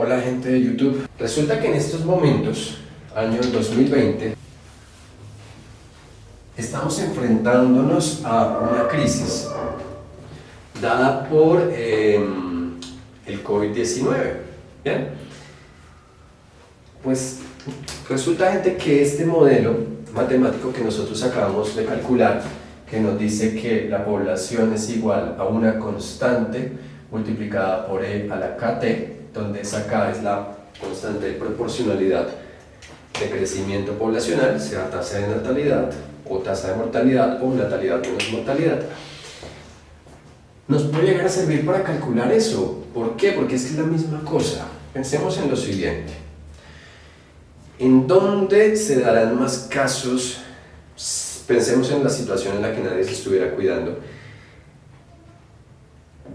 Hola gente de YouTube. Resulta que en estos momentos, año 2020, estamos enfrentándonos a una crisis dada por el COVID-19. ¿Bien? Pues resulta, gente, que este modelo matemático que nosotros acabamos de calcular, que nos dice que la población es igual a una constante multiplicada por E a la KT, donde esa K es la constante de proporcionalidad de crecimiento poblacional, sea tasa de natalidad o tasa de mortalidad o natalidad menos mortalidad, nos puede llegar a servir para calcular eso. ¿Por qué? Porque es que es la misma cosa. Pensemos en lo siguiente: ¿en dónde se darán más casos? Pensemos en la situación en la que nadie se estuviera cuidando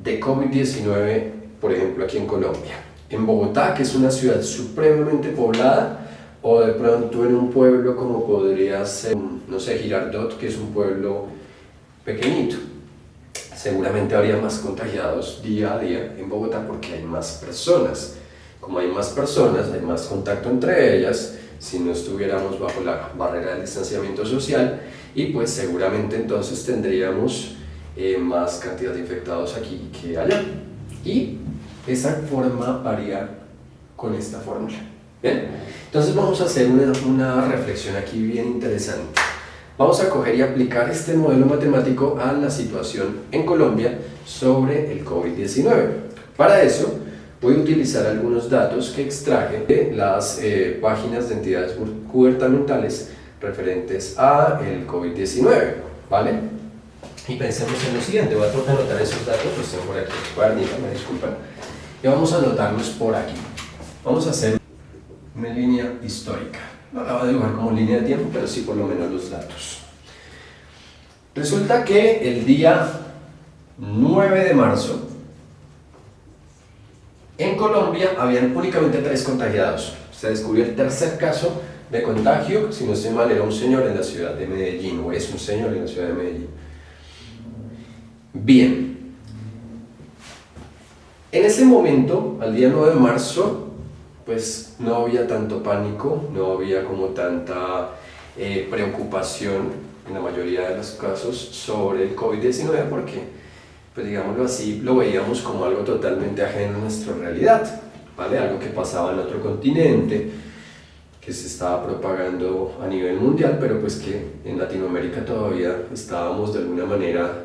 de COVID-19, por ejemplo aquí en Colombia. En Bogotá, que es una ciudad supremamente poblada, o de pronto en un pueblo como podría ser, no sé, Girardot, que es un pueblo pequeñito. Seguramente habría más contagiados día a día en Bogotá porque hay más personas. Como hay más personas, hay más contacto entre ellas, si no estuviéramos bajo la barrera del distanciamiento social, y pues seguramente entonces tendríamos más cantidad de infectados aquí que allá. Y esa forma varía con esta fórmula. ¿Bien? Entonces vamos a hacer una reflexión aquí bien interesante. Vamos a coger y aplicar este modelo matemático a la situación en Colombia sobre el COVID-19. Para eso voy a utilizar algunos datos que extraje de las páginas de entidades gubernamentales referentes a el COVID-19, ¿vale? Y pensemos en lo siguiente. Voy a anotar esos datos, los tengo por aquí, cuadernito, me disculpan, y vamos a anotarlos por aquí. Vamos a hacer una línea histórica. No la voy a dibujar como línea de tiempo, pero sí por lo menos los datos. Resulta que el día 9 de marzo en Colombia habían únicamente 3 contagiados. Se descubrió el tercer caso de contagio, si no estoy mal, era un señor en la ciudad de Medellín, o es un señor en la ciudad de Medellín. Bien. En ese momento, al día 9 de marzo, pues no había tanto pánico, no había como tanta preocupación en la mayoría de los casos sobre el COVID-19 porque, pues digámoslo así, lo veíamos como algo totalmente ajeno a nuestra realidad, ¿vale? Algo que pasaba en otro continente, que se estaba propagando a nivel mundial, pero pues que en Latinoamérica todavía estábamos de alguna manera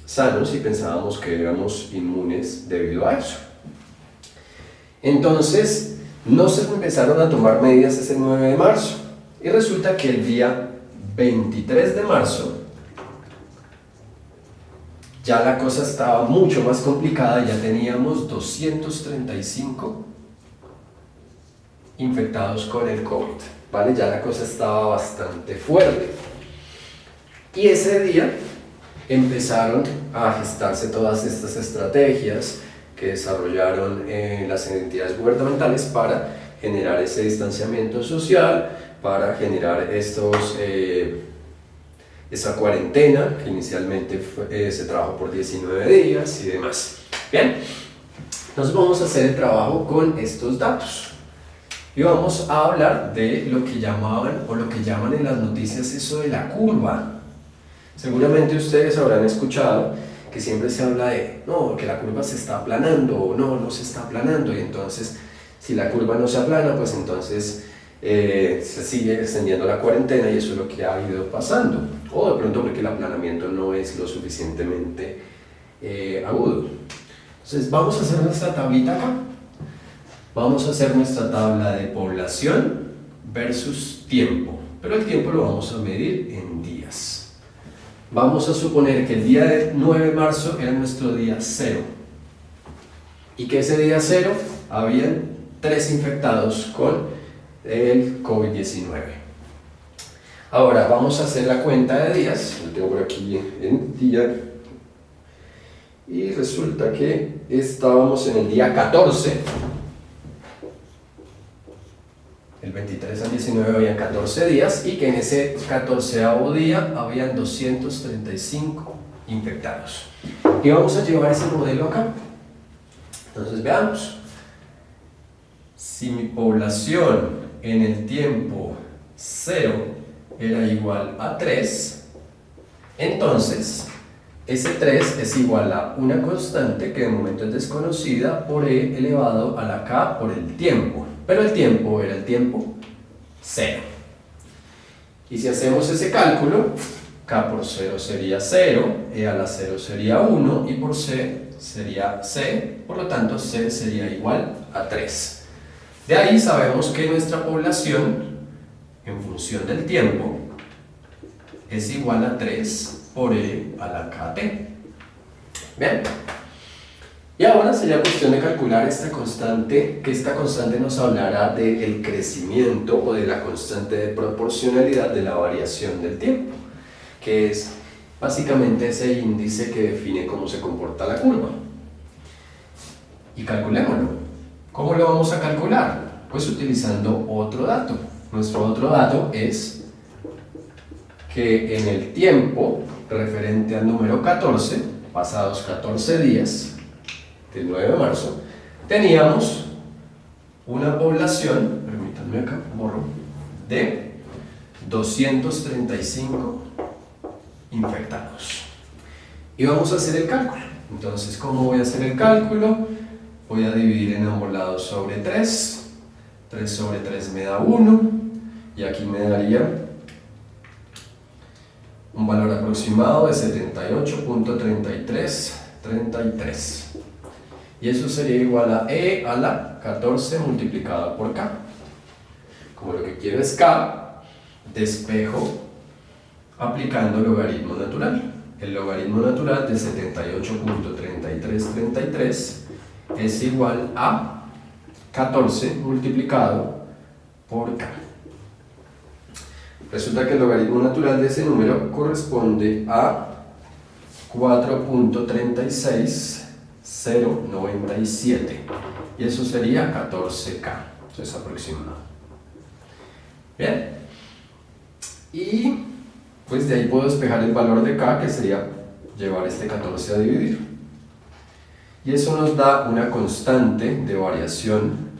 sanos y pensábamos que éramos inmunes debido a eso. Entonces, no se empezaron a tomar medidas ese 9 de marzo y resulta que el día 23 de marzo ya la cosa estaba mucho más complicada. Ya teníamos 235 infectados con el COVID, ¿vale? Ya la cosa estaba bastante fuerte. Y ese día empezaron a gestarse todas estas estrategias que desarrollaron las entidades gubernamentales para generar ese distanciamiento social, para generar esa cuarentena que inicialmente se trabajó por 19 días y demás. Bien, entonces vamos a hacer el trabajo con estos datos y vamos a hablar de lo que llamaban o lo que llaman en las noticias eso de la curva. Seguramente ustedes habrán escuchado que siempre se habla de, no, que la curva se está aplanando, o no se está aplanando, y entonces si la curva no se aplana, pues entonces se sigue extendiendo la cuarentena, y eso es lo que ha ido pasando, o de pronto porque el aplanamiento no es lo suficientemente agudo. Entonces vamos a hacer nuestra tablita acá, vamos a hacer nuestra tabla de población versus tiempo, pero el tiempo lo vamos a medir en días. Vamos a suponer que el día 9 de marzo era nuestro día 0 y que ese día 0 habían 3 infectados con el COVID-19. Ahora vamos a hacer la cuenta de días. Lo tengo por aquí en día y resulta que estábamos en el día 14. El 23 al 19 había 14 días y que en ese 14º día habían 235 infectados. Y vamos a llevar ese modelo acá. Entonces veamos. si mi población en el tiempo 0 era igual a 3, entonces ese 3 es igual a una constante que de momento es desconocida por e elevado a la k por el tiempo, pero el tiempo era el tiempo 0. Y si hacemos ese cálculo, k por 0 sería 0, e a la 0 sería 1 y por c sería c, por lo tanto c sería igual a 3. De ahí sabemos que nuestra población en función del tiempo es igual a 3 por e a la kt. Bien, y ahora sería cuestión de calcular esta constante, que esta constante nos hablará del crecimiento o de la constante de proporcionalidad de la variación del tiempo, que es básicamente ese índice que define cómo se comporta la curva. Y calculémoslo. ¿Cómo lo vamos a calcular? Pues utilizando otro dato. Nuestro otro dato es que en el tiempo referente al número 14, pasados 14 días del 9 de marzo, teníamos una población, permítanme acá, borro, de 235 infectados. Y vamos a hacer el cálculo. Entonces, ¿cómo voy a hacer el cálculo? Voy a dividir en ambos lados sobre 3. 3 sobre 3 me da 1. Y aquí me daría un valor aproximado de 78.3333. Y eso sería igual a e a la 14 multiplicado por k. Como lo que quiero es k, despejo aplicando logaritmo natural. El logaritmo natural de 78.3333 es igual a 14 multiplicado por k. Resulta que el logaritmo natural de ese número corresponde a 4.36097 y eso sería 14k, entonces aproximado. Bien, y pues de ahí puedo despejar el valor de k, que sería llevar este 14 a dividir, y eso nos da una constante de variación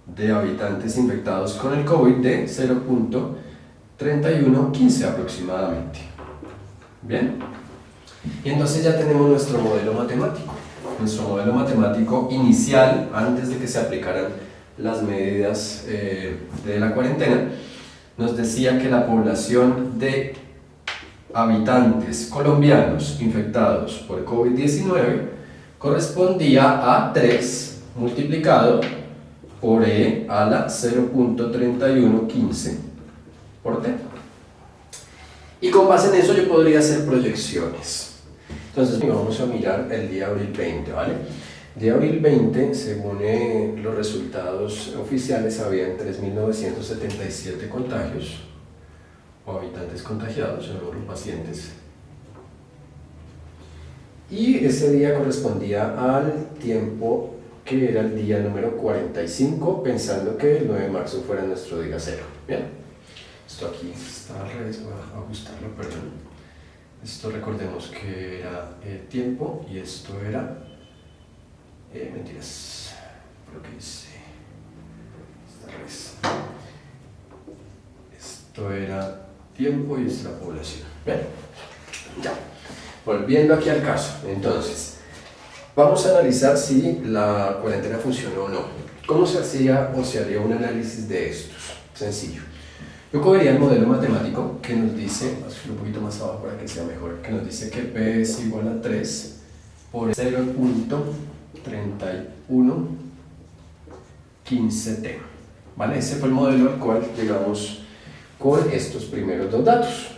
de habitantes infectados con el COVID de 0.3115 aproximadamente. Bien, y entonces ya tenemos nuestro modelo matemático. Nuestro modelo matemático inicial, antes de que se aplicaran las medidas de la cuarentena, nos decía que la población de habitantes colombianos infectados por COVID-19 correspondía a 3 multiplicado por e a la 0.3115 por t. Y con base en eso yo podría hacer proyecciones. Entonces vamos a mirar el día abril 20, ¿vale? El día abril 20, según los resultados oficiales, habían 3.977 contagios o habitantes contagiados, en los pacientes. Y ese día correspondía al tiempo que era el día número 45, pensando que el 9 de marzo fuera nuestro día 0. Bien, esto aquí está al revés, voy a ajustarlo, perdón. Esto recordemos que era tiempo y esto era mentiras, lo que hice está al revés. Esto era tiempo y esta era población. Bien, ya, volviendo aquí al caso, entonces vamos a analizar si la cuarentena funcionó o no. ¿Cómo se hacía o se haría un análisis de estos? Sencillo. Yo cogería el modelo matemático que nos dice, voy a subir un poquito más abajo para que sea mejor, que nos dice que P es igual a 3 por 0.3115t. ¿Vale? Ese fue el modelo al cual llegamos con estos primeros dos datos.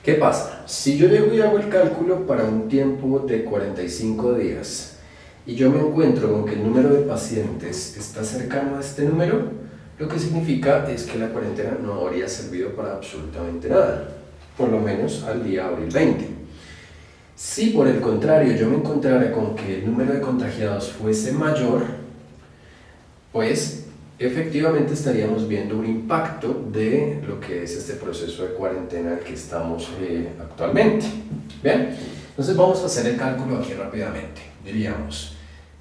¿Qué pasa? Si yo llego y hago el cálculo para un tiempo de 45 días y yo me encuentro con que el número de pacientes está cercano a este número, lo que significa es que la cuarentena no habría servido para absolutamente nada, por lo menos al día abril 20. Si por el contrario yo me encontrara con que el número de contagiados fuese mayor, pues efectivamente estaríamos viendo un impacto de lo que es este proceso de cuarentena que estamos actualmente. Bien, entonces vamos a hacer el cálculo aquí rápidamente. Diríamos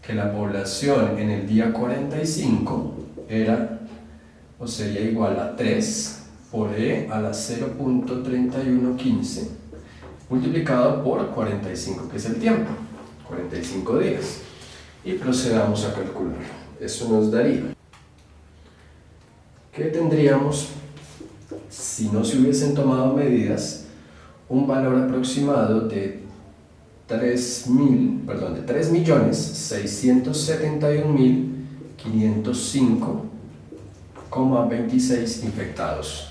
que que la población en el día 45 era o sería igual a 3 por e a la 0.3115 multiplicado por 45, que es el tiempo, 45 días. Y procedamos a calcular. Eso nos daría, ¿qué tendríamos si no se hubiesen tomado medidas? Un valor aproximado de 3.671.505,26 infectados.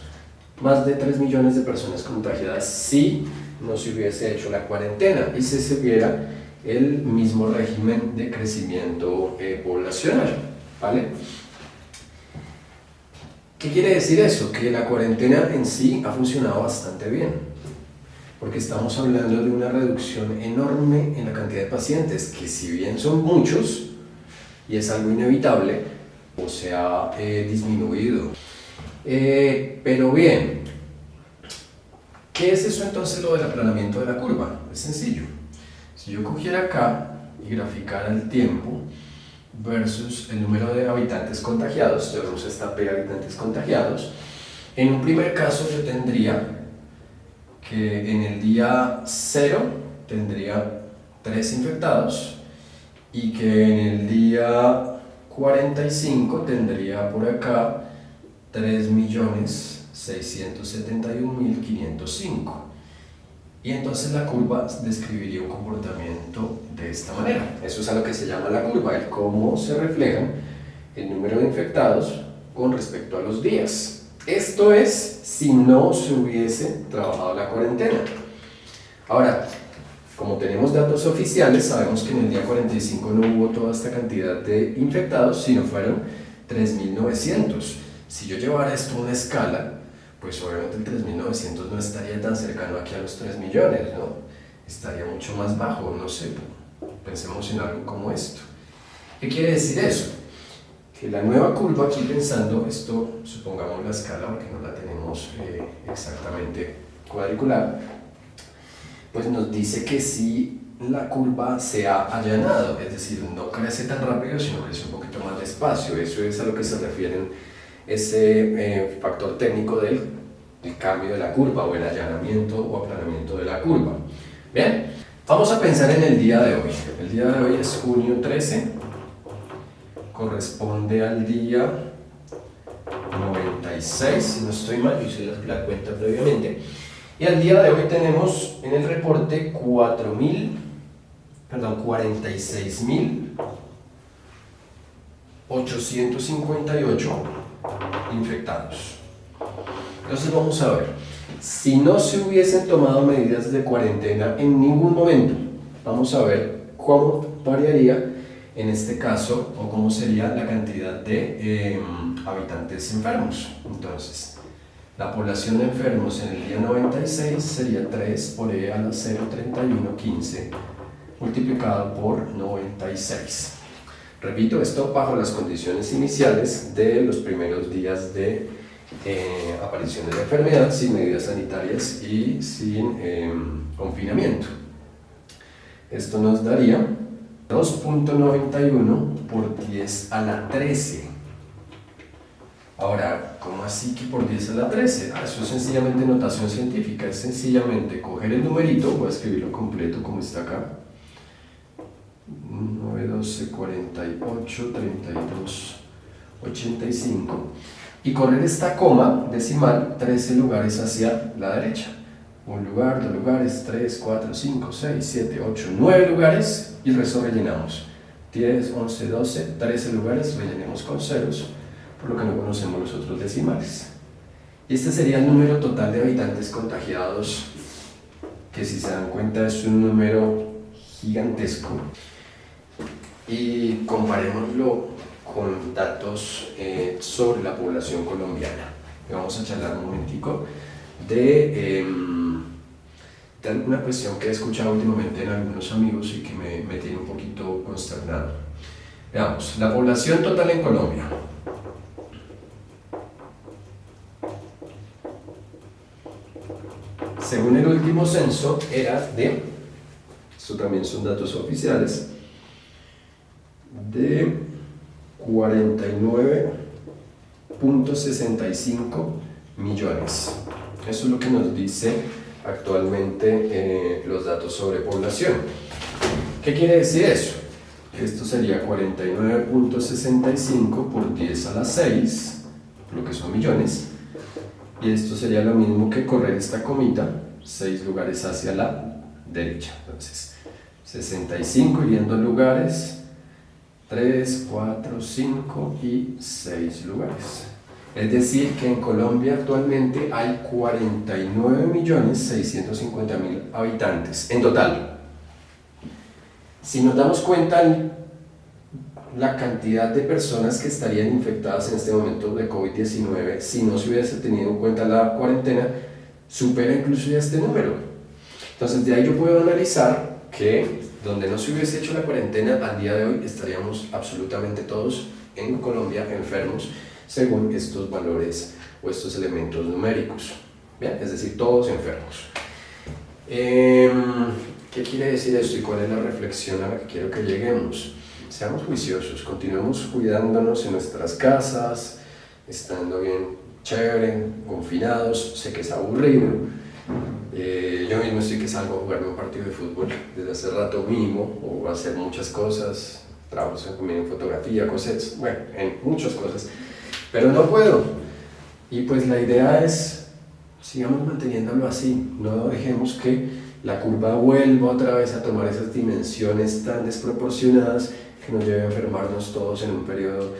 Más de 3 millones de personas contagiadas si no se hubiese hecho la cuarentena y se siguiera el mismo régimen de crecimiento poblacional, ¿vale? ¿Qué quiere decir eso? Que la cuarentena en sí ha funcionado bastante bien, porque estamos hablando de una reducción enorme en la cantidad de pacientes, que si bien son muchos, y es algo inevitable, o se ha disminuido. Pero bien, ¿qué es eso entonces lo del aplanamiento de la curva? Es sencillo. Si yo cogiera acá y graficara el tiempo versus el número de habitantes contagiados, tenemos esta P de habitantes contagiados, en un primer caso yo tendría que en el día 0 tendría 3 infectados y que en el día 45 tendría por acá 3.671.505. Y entonces la curva describiría un comportamiento de esta manera. Eso es a lo que se llama la curva, el cómo se reflejan el número de infectados con respecto a los días. Esto es si no se hubiese trabajado la cuarentena. Ahora, como tenemos datos oficiales, sabemos que en el día 45 no hubo toda esta cantidad de infectados, sino fueron 3.900. Si yo llevara esto a una escala, pues obviamente el 3.900 no estaría tan cercano aquí a los 3 millones, ¿no? Estaría mucho más bajo, no sé, pensemos en algo como esto. ¿Qué quiere decir eso? Que la nueva curva, aquí pensando, esto, supongamos la escala, porque no la tenemos exactamente cuadricular, pues nos dice que sí la curva se ha allanado, es decir, no crece tan rápido, sino crece un poquito más despacio. Eso es a lo que se refieren ese factor técnico del cambio de la curva o el allanamiento o aplanamiento de la curva. Bien, vamos a pensar en el día de hoy. El día de hoy es junio 13, corresponde al día 96, si no estoy mal, yo hice la cuenta previamente. Y al día de hoy tenemos en el reporte 46.858 infectados. Entonces vamos a ver, si no se hubiesen tomado medidas de cuarentena en ningún momento, vamos a ver cómo variaría en este caso o cómo sería la cantidad de habitantes enfermos. Entonces, la población de enfermos en el día 96 sería 3 por e a la 0.3115 multiplicado por 96. Repito, esto bajo las condiciones iniciales de los primeros días de aparición de la enfermedad, sin medidas sanitarias y sin confinamiento. Esto nos daría 2.91 por 10 a la 13. Ahora, ¿cómo así que por 10 a la 13? Eso es sencillamente notación científica, es sencillamente coger el numerito, voy a escribirlo completo como está acá, 9, 12, 48, 32, 85, y correr esta coma decimal 13 lugares hacia la derecha. 1 lugar, 2 lugares, 3, 4, 5, 6, 7, 8, 9 lugares y el resto rellenamos. 10, 11, 12, 13 lugares, rellenemos con ceros, por lo que no conocemos los otros decimales. Y este sería el número total de habitantes contagiados, que si se dan cuenta es un número gigantesco. Y comparémoslo con datos sobre la población colombiana. Y vamos a charlar un momentico de una cuestión que he escuchado últimamente en algunos amigos y que me tiene un poquito consternado. Veamos, la población total en Colombia. Según el último censo era de, esto también son datos oficiales, de 49.65 millones. Eso es lo que nos dice actualmente los datos sobre población. ¿Qué quiere decir eso? Esto sería 49.65 por 10 a la 6, lo que son millones, y esto sería lo mismo que correr esta comita 6 lugares hacia la derecha. Entonces 65 iría en 2 lugares, 3, 4, 5 y 6 lugares. Es decir, que en Colombia actualmente hay 49.650.000 habitantes en total. Si nos damos cuenta, la cantidad de personas que estarían infectadas en este momento de COVID-19, si no se hubiese tenido en cuenta la cuarentena, supera incluso ya este número. Entonces, de ahí yo puedo analizar que donde no se hubiese hecho la cuarentena, al día de hoy estaríamos absolutamente todos en Colombia enfermos, según estos valores o estos elementos numéricos. ¿Bien? Es decir, todos enfermos. ¿Qué quiere decir esto y cuál es la reflexión a la que quiero que lleguemos? Seamos juiciosos, continuemos cuidándonos en nuestras casas, estando bien chévere, confinados. Sé que es aburrido. Yo mismo estoy que salgo a jugarme un partido de fútbol desde hace rato mínimo, o a hacer muchas cosas, trabajos en fotografía, cosas, bueno, en muchas cosas, pero no puedo. Y pues la idea es, sigamos manteniéndolo así, no dejemos que la curva vuelva otra vez a tomar esas dimensiones tan desproporcionadas que nos lleve a enfermarnos todos en un periodo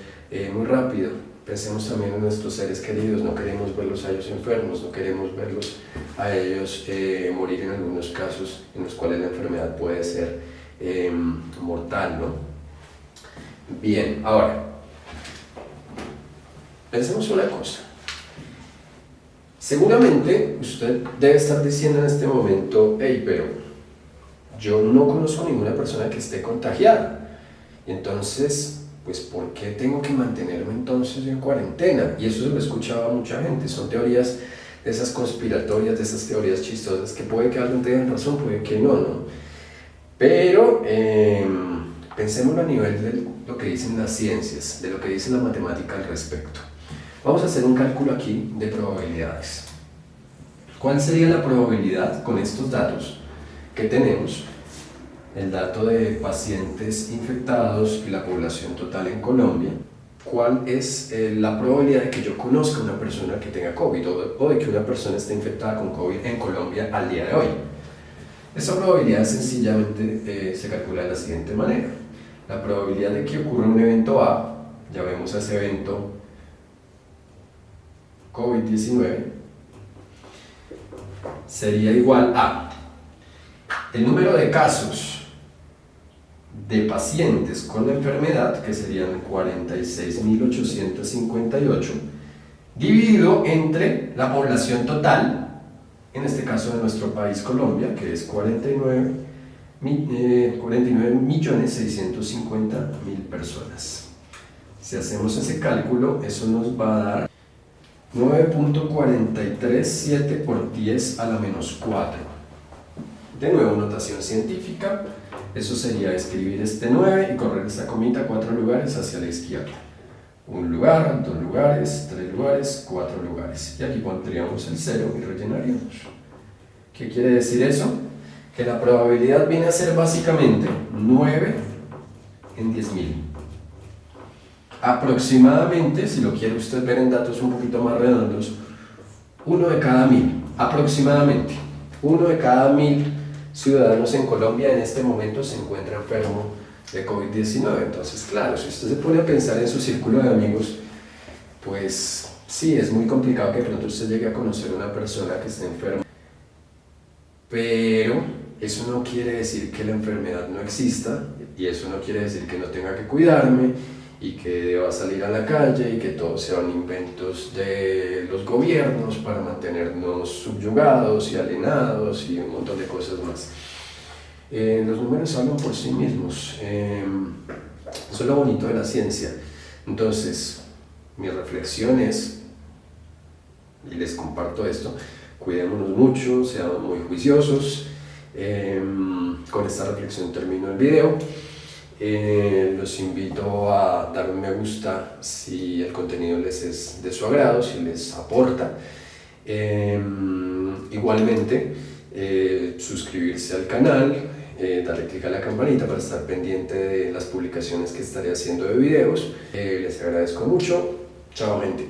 muy rápido. Pensemos también en nuestros seres queridos, no queremos verlos a ellos enfermos, no queremos verlos a ellos morir en algunos casos en los cuales la enfermedad puede ser mortal, ¿no? Bien, ahora, pensemos una cosa. Seguramente usted debe estar diciendo en este momento, hey, pero yo no conozco ninguna persona que esté contagiada, y entonces, pues, ¿por qué tengo que mantenerme entonces en cuarentena? Y eso se lo escuchaba a mucha gente. Son teorías de esas conspiratorias, de esas teorías chistosas, que puede que alguien tenga razón, puede que no, ¿no? Pero pensémoslo a nivel de lo que dicen las ciencias, de lo que dice la matemática al respecto. Vamos a hacer un cálculo aquí de probabilidades. ¿Cuál sería la probabilidad con estos datos que tenemos? El dato de pacientes infectados y la población total en Colombia. ¿Cuál es la probabilidad de que yo conozca a una persona que tenga COVID o de que una persona esté infectada con COVID en Colombia al día de hoy? Esa probabilidad sencillamente se calcula de la siguiente manera. La probabilidad de que ocurra un evento A, llamemos a ese evento COVID-19, sería igual a el número de casos de pacientes con la enfermedad, que serían 46.858, dividido entre la población total, en este caso de nuestro país Colombia, que es 49.650.000 personas. Si hacemos ese cálculo, eso nos va a dar 9.437 por 10 a la menos 4. De nuevo, notación científica. Eso sería escribir este 9 y correr esta comita 4 lugares hacia la izquierda. 1 lugar, 2 lugares, 3 lugares, 4 lugares. Y aquí pondríamos el 0 y rellenaríamos. ¿Qué quiere decir eso? Que la probabilidad viene a ser básicamente 9 en 10.000. Aproximadamente, si lo quiere usted ver en datos un poquito más redondos, 1 de cada 1.000, aproximadamente. 1 de cada 1.000 ciudadanos en Colombia en este momento se encuentra enfermo de COVID-19. Entonces, claro, si usted se pone a pensar en su círculo de amigos, pues sí, es muy complicado que de pronto usted llegue a conocer a una persona que esté enferma. Pero eso no quiere decir que la enfermedad no exista, y eso no quiere decir que no tenga que cuidarme y que deba salir a la calle y que todos sean inventos de los gobiernos para mantenernos subyugados y alienados y un montón de cosas más. Los números hablan por sí mismos. Eso es lo bonito de la ciencia. Entonces, mi reflexión es, y les comparto esto, cuidémonos mucho, seamos muy juiciosos. Con esta reflexión termino el video. Los invito a dar un me gusta si el contenido les es de su agrado, si les aporta. Igualmente, suscribirse al canal, darle clic a la campanita para estar pendiente de las publicaciones que estaré haciendo de videos. Les agradezco mucho. Chao, gente.